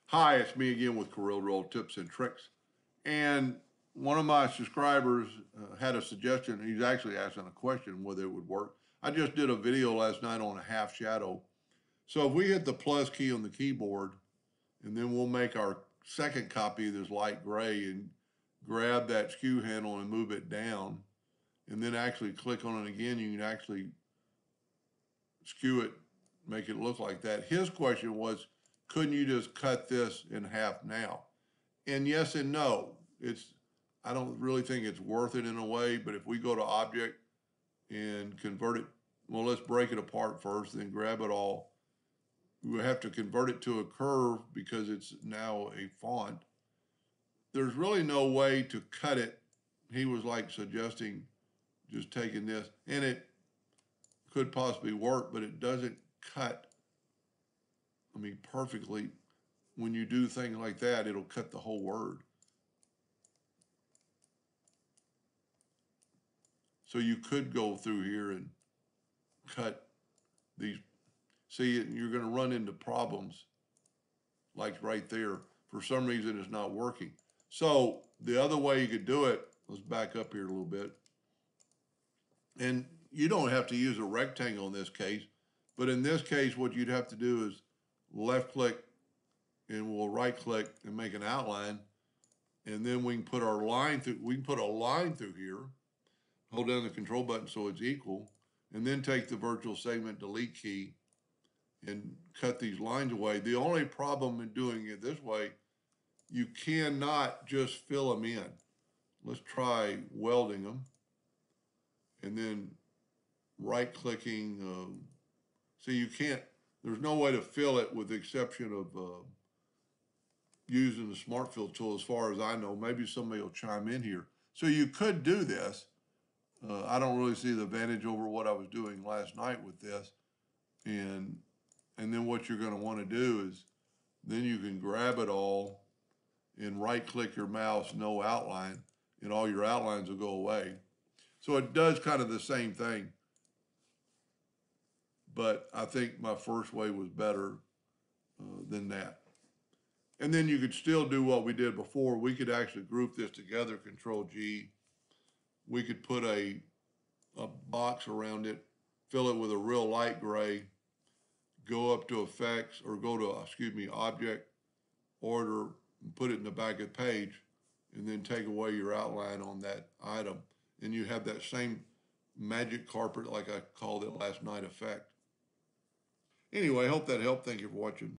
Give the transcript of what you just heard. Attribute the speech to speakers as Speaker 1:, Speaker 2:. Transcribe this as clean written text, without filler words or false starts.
Speaker 1: Hi, it's me again with Corel tips and tricks. And one of my subscribers had a suggestion. He's actually asking a question whether it would work. I just did a video last night on a half shadow. So if we hit the plus key on the keyboard, and then we'll make our second copy of this light gray and grab that skew handle and move it down, and then actually click on it again, you can actually skew it, make it look like that. His question was, couldn't you just cut this in half now? And yes and no. I don't really think it's worth it in a way, but if we go to object and convert it, well, let's break it apart first, then grab it all. We have to convert it to a curve because it's now a font. There's really no way to cut it. He was like suggesting just taking this, and it could possibly work, but it doesn't cut, perfectly. When you do things like that, it'll cut the whole word. So you could go through here and cut these. See, you're going to run into problems like right there. For some reason, it's not working. So the other way you could do it, let's back up here a little bit. And you don't have to use a rectangle in this case, but in this case, what you'd have to do is left click and we'll right click and make an outline. And then we can put our line through, we can put a line through here, hold down the control button so it's equal, and then take the virtual segment delete key and cut these lines away. The only problem in doing it this way, you cannot just fill them in. Let's try welding them and then right clicking. See, you can't, there's no way to fill it with the exception of using the smart fill tool as far as I know. Maybe somebody will chime in here. So you could do this. I don't really see the advantage over what I was doing last night with this. And then what you're going to want to do is then you can grab it all and right click your mouse, no outline, and all your outlines will go away. So it does kind of the same thing. But I think my first way was better than that. And then you could still do what we did before. We could actually group this together, Control G. We could put a box around it, fill it with a real light gray, go up to effects or go to, object, order, and put it in the back of the page, and then take away your outline on that item. And you have that same magic carpet, like I called it last night, effect. Anyway, I hope that helped. Thank you for watching.